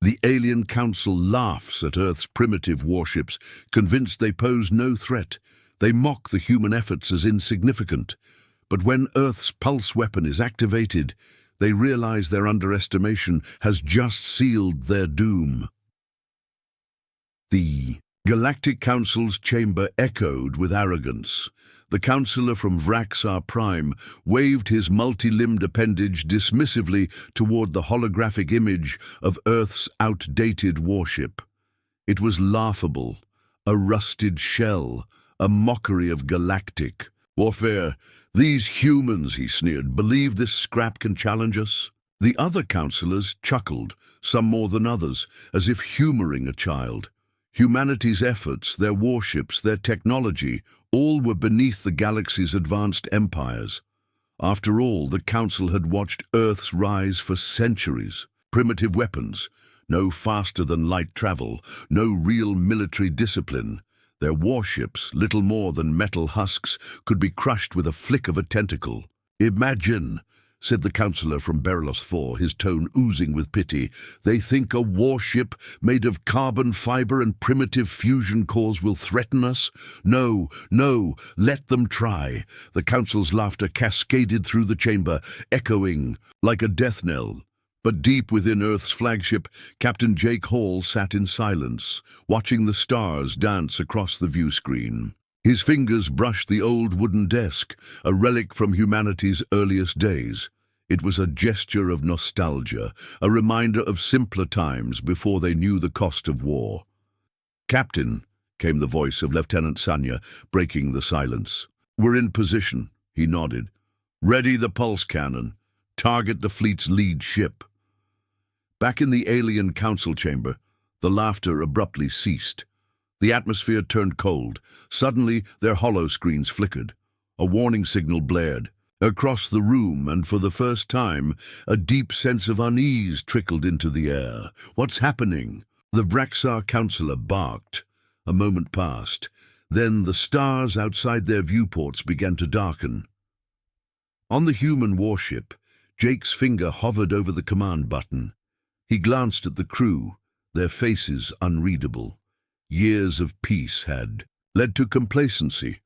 The alien council laughs at Earth's primitive warships, convinced they pose no threat. They mock the human efforts as insignificant. But when Earth's pulse weapon is activated, they realize their underestimation has just sealed their doom. The Galactic Council's chamber echoed with arrogance. The councillor from Vraxar Prime waved his multi-limbed appendage dismissively toward the holographic image of Earth's outdated warship. It was laughable, a rusted shell, a mockery of galactic warfare. These humans, he sneered, believe this scrap can challenge us? The other councillors chuckled, some more than others, as if humoring a child. Humanity's efforts, their warships, their technology, all were beneath the galaxy's advanced empires. After all, the Council had watched Earth's rise for centuries. Primitive weapons, no faster than light travel, no real military discipline. Their warships, little more than metal husks, could be crushed with a flick of a tentacle. "Imagine," said the councillor from Berylos 4, his tone oozing with pity. "They think a warship made of carbon fiber and primitive fusion cores will threaten us? No, no, let them try." The council's laughter cascaded through the chamber, echoing like a death knell. But deep within Earth's flagship, Captain Jake Hall sat in silence, watching the stars dance across the view screen. His fingers brushed the old wooden desk, a relic from humanity's earliest days. It was a gesture of nostalgia, a reminder of simpler times before they knew the cost of war. "Captain," came the voice of Lieutenant Sanya, breaking the silence. "We're in position," he nodded. "Ready the pulse cannon. Target the fleet's lead ship." Back in the alien council chamber, the laughter abruptly ceased. The atmosphere turned cold. Suddenly, their hollow screens flickered. A warning signal blared. Across the room, and for the first time, a deep sense of unease trickled into the air. "What's happening?" The Vraxar councillor barked. A moment passed. Then the stars outside their viewports began to darken. On the human warship, Jake's finger hovered over the command button. He glanced at the crew, their faces unreadable. Years of peace had led to complacency.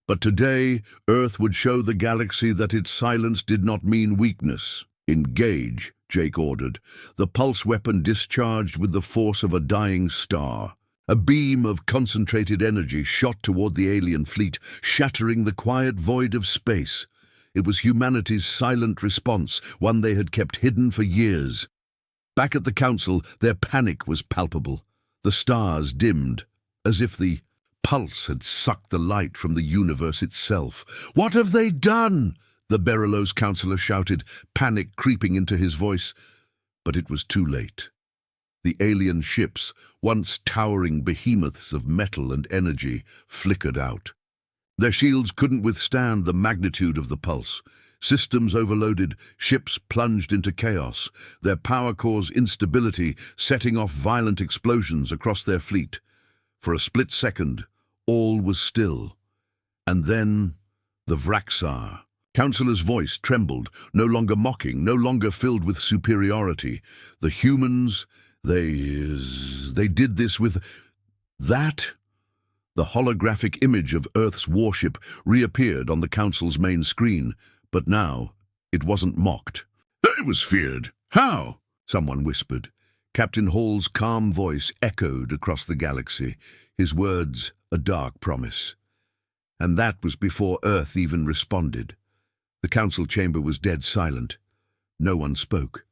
But today, Earth would show the galaxy that its silence did not mean weakness. "Engage," Jake ordered. The pulse weapon discharged with the force of a dying star. A beam of concentrated energy shot toward the alien fleet, shattering the quiet void of space. It was humanity's silent response, one they had kept hidden for years. Back at the council, their panic was palpable. The stars dimmed, as if the pulse had sucked the light from the universe itself. "What have they done?" the Berylos councillor shouted, panic creeping into his voice. But it was too late. The alien ships, once towering behemoths of metal and energy, flickered out. Their shields couldn't withstand the magnitude of the pulse. Systems overloaded, ships plunged into chaos, their power cores instability setting off violent explosions across their fleet. For a split second, all was still. And then, the Vraxar. Councillor's voice trembled, no longer mocking, no longer filled with superiority. The humans, they did this with that. The holographic image of Earth's warship reappeared on the Council's main screen, but now it wasn't mocked. "It was feared. How?" someone whispered. Captain Hall's calm voice echoed across the galaxy, his words a dark promise. And that was before Earth even responded. The council chamber was dead silent. No one spoke.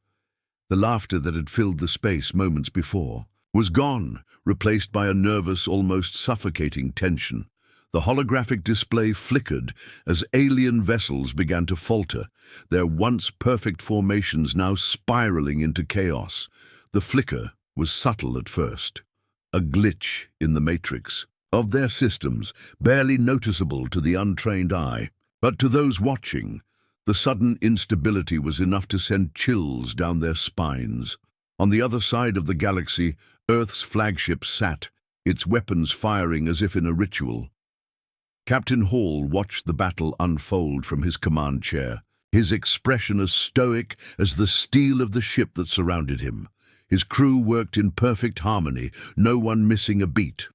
The laughter that had filled the space moments before was gone, replaced by a nervous, almost suffocating tension. The holographic display flickered as alien vessels began to falter, their once perfect formations now spiraling into chaos. The flicker was subtle at first, a glitch in the matrix of their systems, barely noticeable to the untrained eye. But to those watching, the sudden instability was enough to send chills down their spines. On the other side of the galaxy, Earth's flagship sat, its weapons firing as if in a ritual. Captain Hall watched the battle unfold from his command chair, his expression as stoic as the steel of the ship that surrounded him. His crew worked in perfect harmony, no one missing a beat.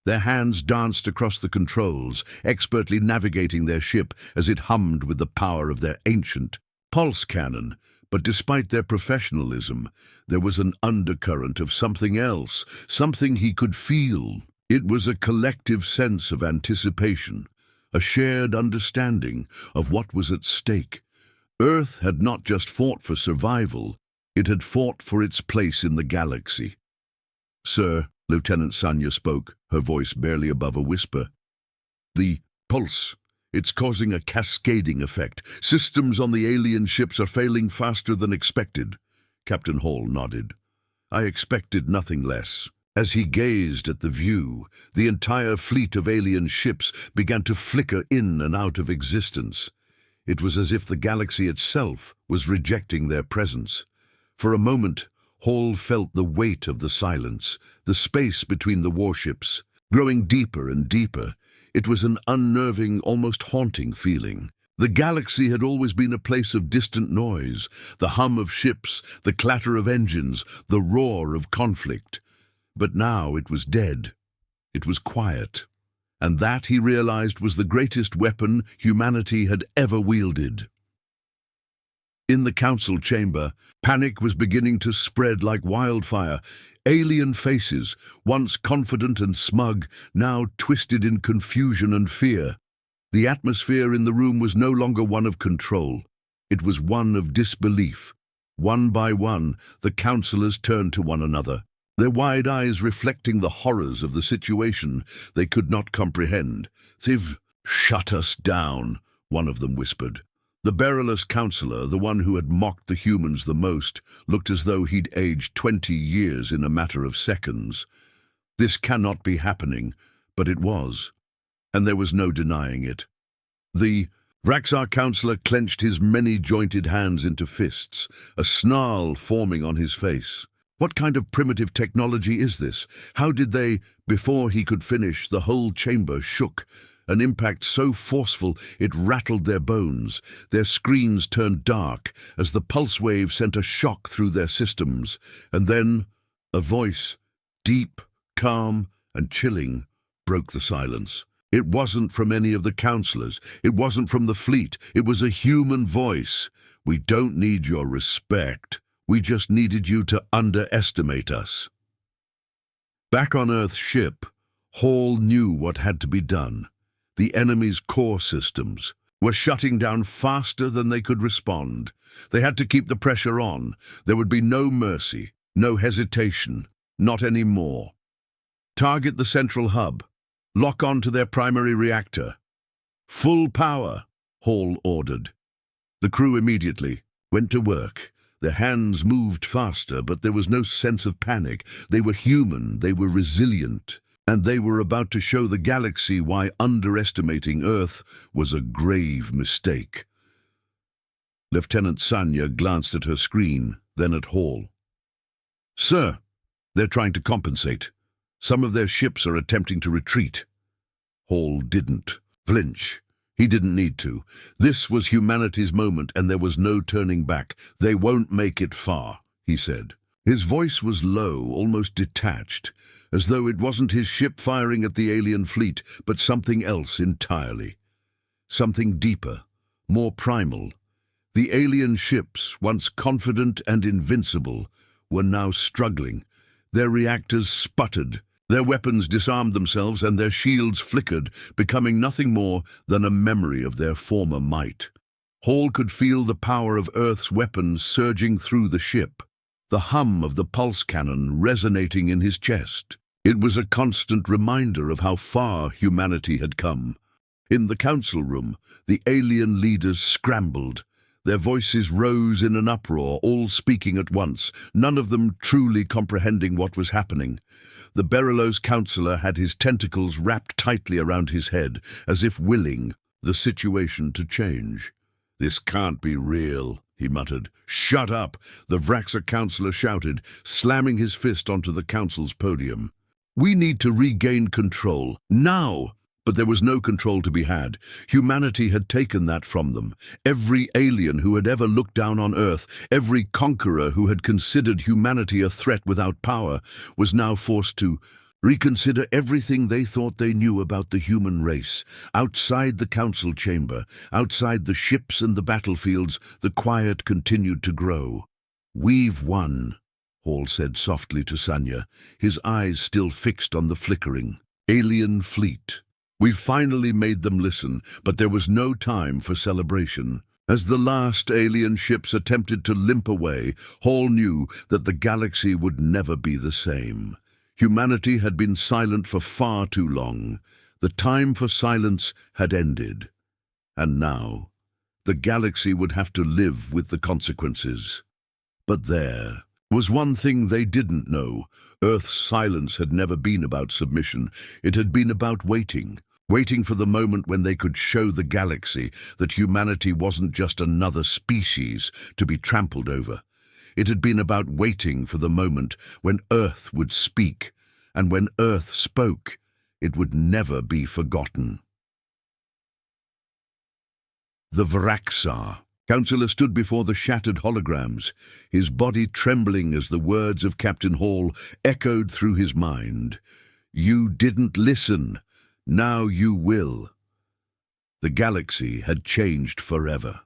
Their hands danced across the controls, expertly navigating their ship as it hummed with the power of their ancient pulse cannon. But despite their professionalism, there was an undercurrent of something else, something he could feel. It was a collective sense of anticipation, a shared understanding of what was at stake. Earth had not just fought for survival, it had fought for its place in the galaxy. "Sir," Lieutenant Sanya spoke, her voice barely above a whisper. "The pulse. It's causing a cascading effect. Systems on the alien ships are failing faster than expected." Captain Hall nodded. "I expected nothing less." As he gazed at the view, the entire fleet of alien ships began to flicker in and out of existence. It was as if the galaxy itself was rejecting their presence. For a moment, Hall felt the weight of the silence, the space between the warships, growing deeper and deeper. It was an unnerving, almost haunting feeling. The galaxy had always been a place of distant noise, the hum of ships, the clatter of engines, the roar of conflict. But now it was dead. It was quiet. And that, he realized, was the greatest weapon humanity had ever wielded. In the council chamber, panic was beginning to spread like wildfire. Alien faces, once confident and smug, now twisted in confusion and fear. The atmosphere in the room was no longer one of control. It was one of disbelief. One by one, the councillors turned to one another, their wide eyes reflecting the horrors of the situation they could not comprehend. "They've shut us down," one of them whispered. The berryless councillor, the one who had mocked the humans the most, looked as though he'd aged 20 years in a matter of seconds. This cannot be happening, but it was, and there was no denying it. The Vraxar councillor clenched his many-jointed hands into fists, a snarl forming on his face. What kind of primitive technology is this? How did they— Before he could finish, the whole chamber shook. An impact so forceful it rattled their bones. Their screens turned dark as the pulse wave sent a shock through their systems. And then a voice, deep, calm, and chilling, broke the silence. It wasn't from any of the councillors. It wasn't from the fleet. It was a human voice. "We don't need your respect. We just needed you to underestimate us." Back on Earth's ship, Hall knew what had to be done. The enemy's core systems were shutting down faster than they could respond. They had to keep the pressure on. There would be no mercy, no hesitation, not anymore. Target the central hub. Lock on to their primary reactor. "Full power," Hall ordered. The crew immediately went to work. Their hands moved faster, but there was no sense of panic. They were human, they were resilient. And they were about to show the galaxy why underestimating Earth was a grave mistake. Lieutenant Sanya glanced at her screen, then at Hall. "Sir, they're trying to compensate. Some of their ships are attempting to retreat." Hall didn't flinch. He didn't need to. This was humanity's moment, and there was no turning back. "They won't make it far," he said. His voice was low, almost detached, as though it wasn't his ship firing at the alien fleet, but something else entirely. Something deeper, more primal. The alien ships, once confident and invincible, were now struggling. Their reactors sputtered, their weapons disarmed themselves, and their shields flickered, becoming nothing more than a memory of their former might. Hall could feel the power of Earth's weapons surging through the ship, the hum of the pulse cannon resonating in his chest. It was a constant reminder of how far humanity had come. In the council room, the alien leaders scrambled. Their voices rose in an uproar, all speaking at once, none of them truly comprehending what was happening. The Beryllos councillor had his tentacles wrapped tightly around his head, as if willing the situation to change. "This can't be real," he muttered. "Shut up!" the Vraxar councillor shouted, slamming his fist onto the council's podium. "We need to regain control, now!" But there was no control to be had. Humanity had taken that from them. Every alien who had ever looked down on Earth, every conqueror who had considered humanity a threat without power, was now forced to reconsider everything they thought they knew about the human race. Outside the council chamber, outside the ships and the battlefields, the quiet continued to grow. "We've won," Hall said softly to Sanya, his eyes still fixed on the flickering alien fleet. "We've finally made them listen," but there was no time for celebration. As the last alien ships attempted to limp away, Hall knew that the galaxy would never be the same. Humanity had been silent for far too long. The time for silence had ended. And now, the galaxy would have to live with the consequences. But there was one thing they didn't know. Earth's silence had never been about submission. It had been about waiting. Waiting for the moment when they could show the galaxy that humanity wasn't just another species to be trampled over. It had been about waiting for the moment when Earth would speak, and when Earth spoke, it would never be forgotten. The Vraxar. Counselor stood before the shattered holograms, his body trembling as the words of Captain Hall echoed through his mind. "You didn't listen. Now you will." The galaxy had changed forever.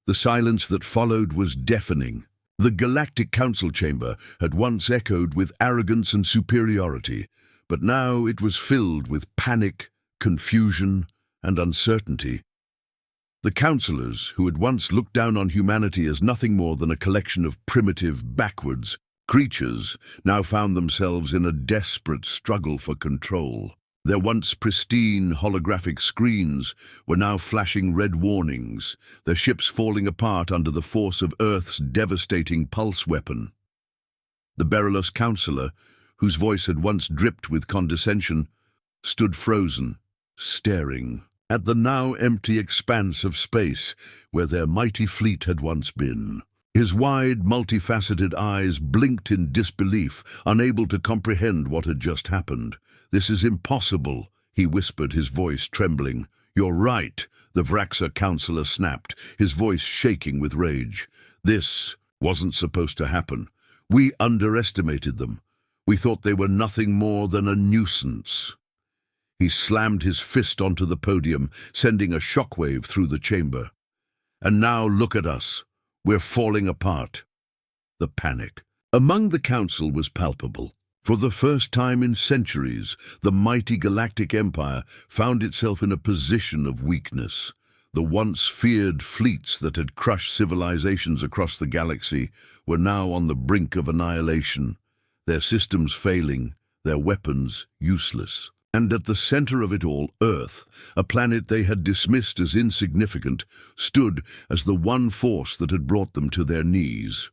The silence that followed was deafening. The Galactic Council Chamber had once echoed with arrogance and superiority, but now it was filled with panic, confusion, and uncertainty. The councillors, who had once looked down on humanity as nothing more than a collection of primitive, backwards creatures, now found themselves in a desperate struggle for control. Their once pristine holographic screens were now flashing red warnings, their ships falling apart under the force of Earth's devastating pulse weapon. The berylous councillor, whose voice had once dripped with condescension, stood frozen, staring at the now empty expanse of space where their mighty fleet had once been. His wide, multifaceted eyes blinked in disbelief, unable to comprehend what had just happened. "This is impossible," he whispered, his voice trembling. "You're right," the Vraxar councillor snapped, his voice shaking with rage. "This wasn't supposed to happen. We underestimated them. We thought they were nothing more than a nuisance." He slammed his fist onto the podium, sending a shockwave through the chamber. "And now look at us. We're falling apart." The panic among the council was palpable. For the first time in centuries, the mighty Galactic Empire found itself in a position of weakness. The once feared fleets that had crushed civilizations across the galaxy were now on the brink of annihilation, their systems failing, their weapons useless. And at the center of it all, Earth, a planet they had dismissed as insignificant, stood as the one force that had brought them to their knees.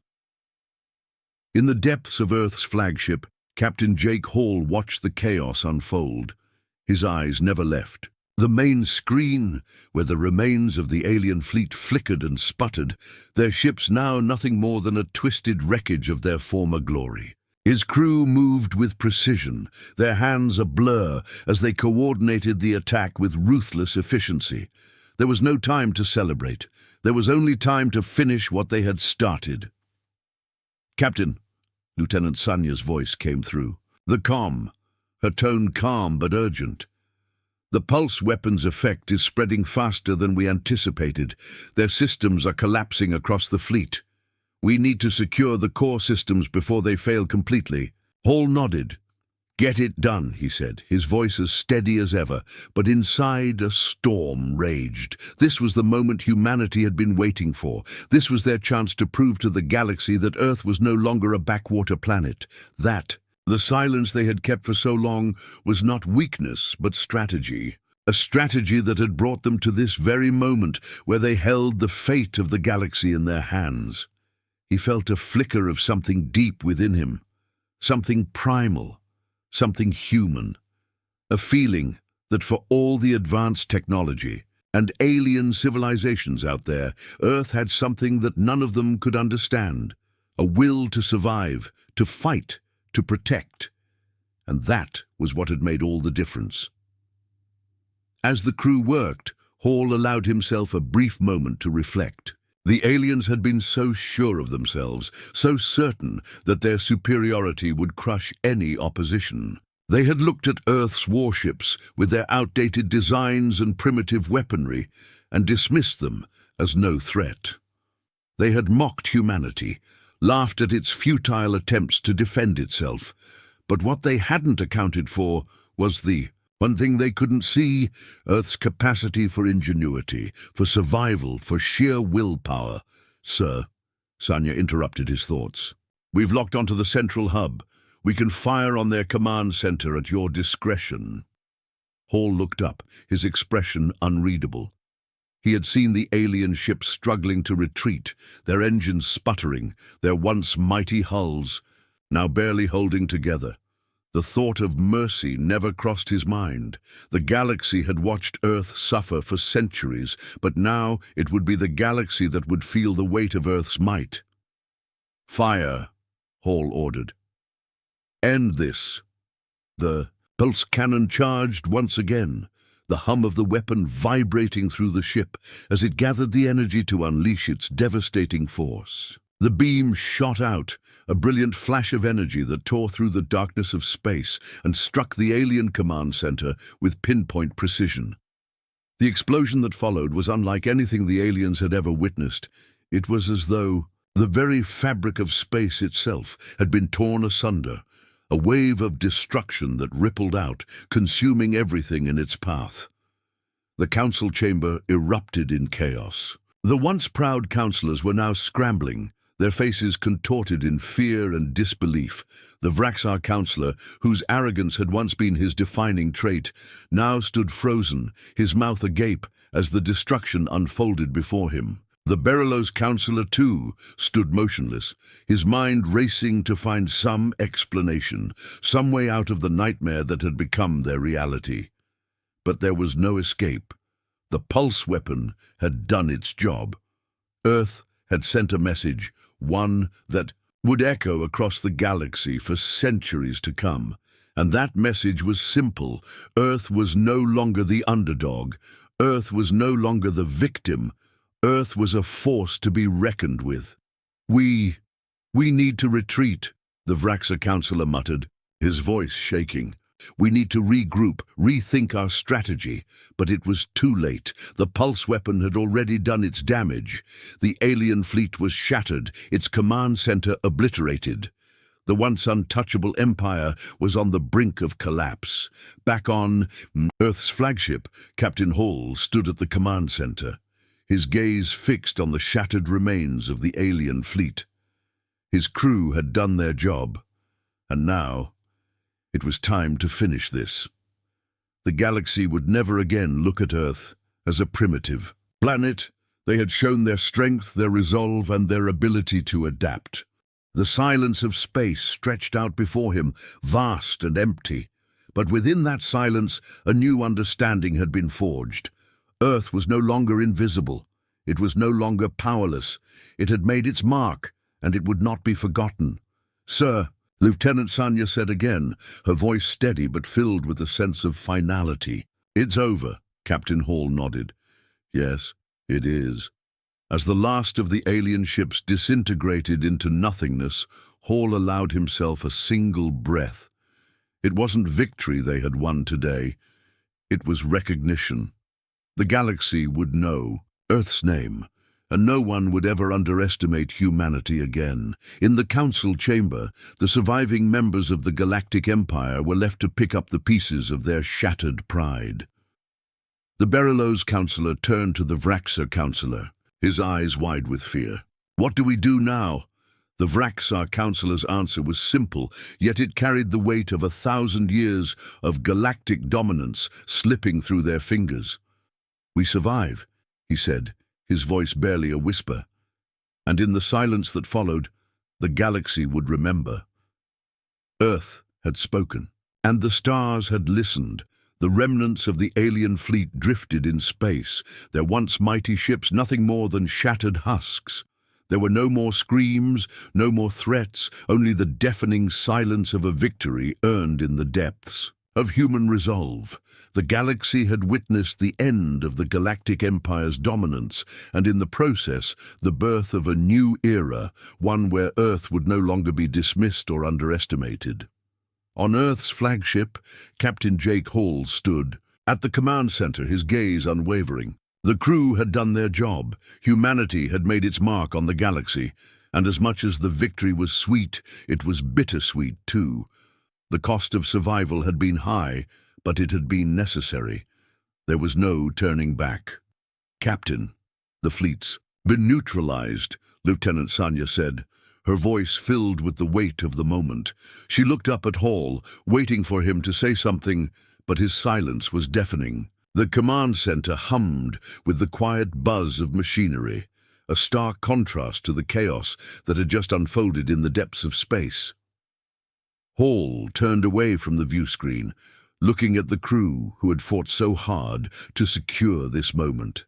In the depths of Earth's flagship, Captain Jake Hall watched the chaos unfold. His eyes never left the main screen, where the remains of the alien fleet flickered and sputtered, their ships now nothing more than a twisted wreckage of their former glory. His crew moved with precision, their hands a blur as they coordinated the attack with ruthless efficiency. There was no time to celebrate. There was only time to finish what they had started. "Captain," Lieutenant Sanya's voice came through. The comm, her tone calm but urgent. "The pulse weapon's effect is spreading faster than we anticipated. Their systems are collapsing across the fleet. We need to secure the core systems before they fail completely." Hall nodded. "Get it done," he said, his voice as steady as ever, but inside a storm raged. This was the moment humanity had been waiting for. This was their chance to prove to the galaxy that Earth was no longer a backwater planet. That, the silence they had kept for so long, was not weakness, but strategy. A strategy that had brought them to this very moment where they held the fate of the galaxy in their hands. He felt a flicker of something deep within him, something primal, something human, a feeling that for all the advanced technology and alien civilizations out there, Earth had something that none of them could understand, a will to survive, to fight, to protect. And that was what had made all the difference. As the crew worked, Hall allowed himself a brief moment to reflect. The aliens had been so sure of themselves, so certain that their superiority would crush any opposition. They had looked at Earth's warships with their outdated designs and primitive weaponry and dismissed them as no threat. They had mocked humanity, laughed at its futile attempts to defend itself. But what they hadn't accounted for was the one thing they couldn't see: Earth's capacity for ingenuity, for survival, for sheer willpower. "Sir," Sanya interrupted his thoughts, "we've locked onto the central hub. We can fire on their command center at your discretion." Hall looked up, his expression unreadable. He had seen the alien ships struggling to retreat, their engines sputtering, their once mighty hulls now barely holding together. The thought of mercy never crossed his mind. The galaxy had watched Earth suffer for centuries, but now it would be the galaxy that would feel the weight of Earth's might. "Fire," Hall ordered. "End this." The pulse cannon charged once again, the hum of the weapon vibrating through the ship as it gathered the energy to unleash its devastating force. The beam shot out, a brilliant flash of energy that tore through the darkness of space and struck the alien command center with pinpoint precision. The explosion that followed was unlike anything the aliens had ever witnessed. It was as though the very fabric of space itself had been torn asunder, a wave of destruction that rippled out, consuming everything in its path. The council chamber erupted in chaos. The once proud councillors were now scrambling, their faces contorted in fear and disbelief. The Vraxar councillor, whose arrogance had once been his defining trait, now stood frozen, his mouth agape as the destruction unfolded before him. The Berylos councillor, too, stood motionless, his mind racing to find some explanation, some way out of the nightmare that had become their reality. But there was no escape. The pulse weapon had done its job. Earth had sent a message, one that would echo across the galaxy for centuries to come. And that message was simple. Earth was no longer the underdog. Earth was no longer the victim. Earth was a force to be reckoned with. We need to retreat," the Vraxar councillor muttered, his voice shaking. "We need to regroup, rethink our strategy." But it was too late. The pulse weapon had already done its damage. The alien fleet was shattered, its command center obliterated. The once untouchable empire was on the brink of collapse. Back on Earth's flagship, Captain Hall stood at the command center, his gaze fixed on the shattered remains of the alien fleet. His crew had done their job, and now it was time to finish this. The galaxy would never again look at Earth as a primitive planet. They had shown their strength, their resolve, and their ability to adapt. The silence of space stretched out before him, vast and empty. But within that silence, a new understanding had been forged. Earth was no longer invisible. It was no longer powerless. It had made its mark, and it would not be forgotten. "Sir," Lieutenant Sanya said again, her voice steady but filled with a sense of finality. "It's over," Captain Hall nodded. "Yes, it is." As the last of the alien ships disintegrated into nothingness, Hall allowed himself a single breath. It wasn't victory they had won today. It was recognition. The galaxy would know Earth's name, and no one would ever underestimate humanity again. In the council chamber, the surviving members of the Galactic Empire were left to pick up the pieces of their shattered pride. The Berylos councillor turned to the Vraxar councillor, his eyes wide with fear. "What do we do now?" The Vraxar councillor's answer was simple, yet it carried the weight of 1,000 years of galactic dominance slipping through their fingers. "We survive," he said, his voice barely a whisper. And in the silence that followed, the galaxy would remember. Earth had spoken, and the stars had listened. The remnants of the alien fleet drifted in space, their once mighty ships nothing more than shattered husks. There were no more screams, no more threats, only the deafening silence of a victory earned in the depths. of human resolve. The galaxy had witnessed the end of the Galactic Empire's dominance, and in the process, the birth of a new era, one where Earth would no longer be dismissed or underestimated. On Earth's flagship, Captain Jake Hall stood. At the command center, his gaze unwavering. The crew had done their job. Humanity had made its mark on the galaxy, and as much as the victory was sweet, it was bittersweet too. The cost of survival had been high, but it had been necessary. There was no turning back. "Captain, the fleet's been neutralized," Lieutenant Sanya said, her voice filled with the weight of the moment. She looked up at Hall, waiting for him to say something, but his silence was deafening. The command center hummed with the quiet buzz of machinery, a stark contrast to the chaos that had just unfolded in the depths of space. Hall turned away from the view screen, looking at the crew who had fought so hard to secure this moment.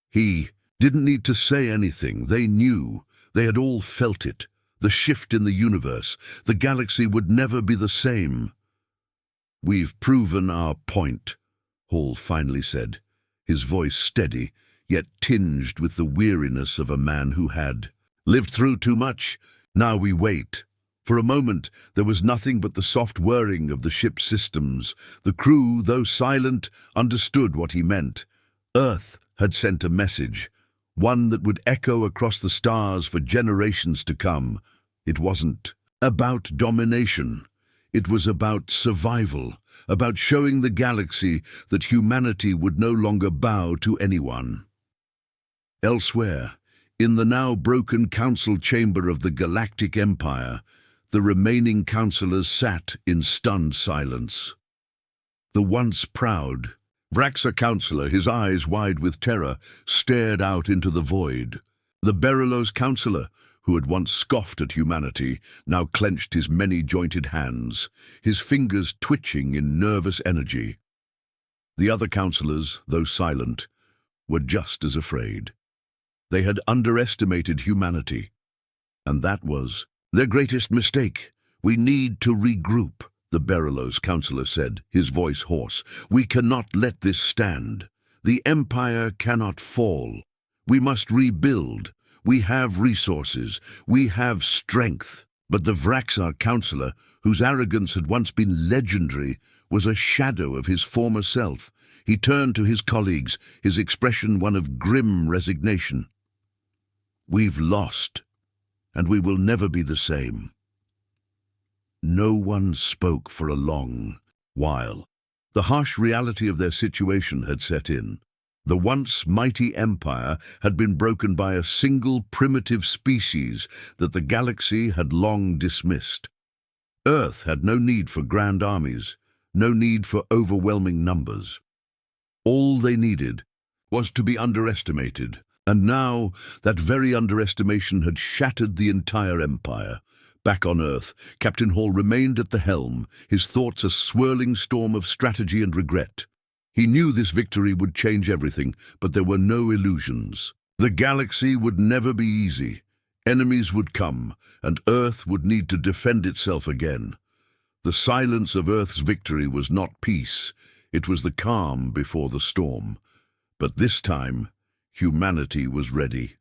He didn't need to say anything. They knew. They had all felt it. The shift in the universe. The galaxy would never be the same. "We've proven our point," Hall finally said, his voice steady, yet tinged with the weariness of a man who had lived through too much. "Now we wait." For a moment, there was nothing but the soft whirring of the ship's systems. The crew, though silent, understood what he meant. Earth had sent a message, one that would echo across the stars for generations to come. It wasn't about domination. It was about survival, about showing the galaxy that humanity would no longer bow to anyone. Elsewhere, in the now broken council chamber of the Galactic Empire, the remaining councillors sat in stunned silence. The once proud Vraxa councillor, his eyes wide with terror, stared out into the void. The Berylos councillor, who had once scoffed at humanity, now clenched his many-jointed hands, his fingers twitching in nervous energy. The other councillors, though silent, were just as afraid. They had underestimated humanity, and that was their greatest mistake. "We need to regroup," the Berylos councillor said, his voice hoarse. "We cannot let this stand. The Empire cannot fall. We must rebuild. We have resources. We have strength." But the Vraxa councillor, whose arrogance had once been legendary, was a shadow of his former self. He turned to his colleagues, his expression one of grim resignation. "We've lost, and we will never be the same." No one spoke for a long while. The harsh reality of their situation had set in. The once mighty empire had been broken by a single primitive species that the galaxy had long dismissed. Earth had no need for grand armies, no need for overwhelming numbers. All they needed was to be underestimated. And now, that very underestimation had shattered the entire empire. Back on Earth, Captain Hall remained at the helm, his thoughts a swirling storm of strategy and regret. He knew this victory would change everything, but there were no illusions. The galaxy would never be easy. Enemies would come, and Earth would need to defend itself again. The silence of Earth's victory was not peace. It was the calm before the storm. But this time, humanity was ready.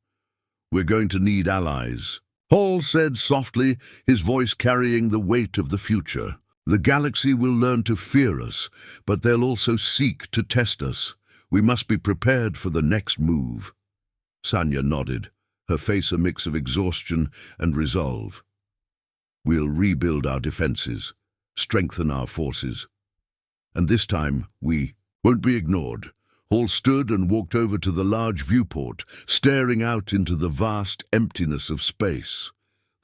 "We're going to need allies," Hall said softly, his voice carrying the weight of the future. "The galaxy will learn to fear us, but they'll also seek to test us. We must be prepared for the next move." Sanya nodded, her face a mix of exhaustion and resolve. "We'll rebuild our defenses, strengthen our forces. And this time, we won't be ignored." Hall stood and walked over to the large viewport, staring out into the vast emptiness of space.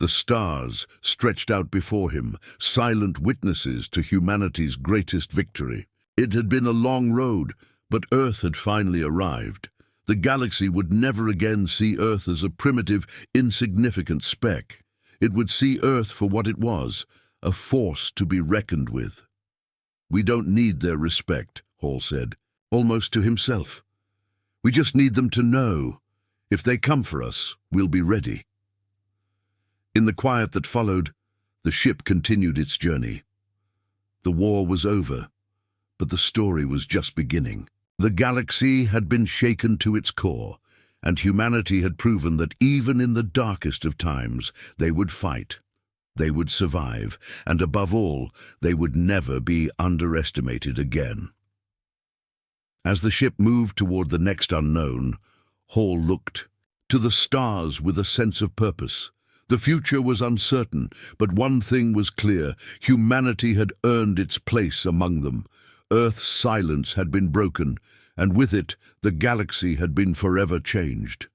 The stars stretched out before him, silent witnesses to humanity's greatest victory. It had been a long road, but Earth had finally arrived. The galaxy would never again see Earth as a primitive, insignificant speck. It would see Earth for what it was, a force to be reckoned with. "We don't need their respect," Hall said, almost to himself. "We just need them to know. If they come for us, we'll be ready." In the quiet that followed, the ship continued its journey. The war was over, but the story was just beginning. The galaxy had been shaken to its core, and humanity had proven that even in the darkest of times, they would fight, they would survive, and above all, they would never be underestimated again. As the ship moved toward the next unknown, Hall looked to the stars with a sense of purpose. The future was uncertain, but one thing was clear: humanity had earned its place among them. Earth's silence had been broken, and with it, the galaxy had been forever changed.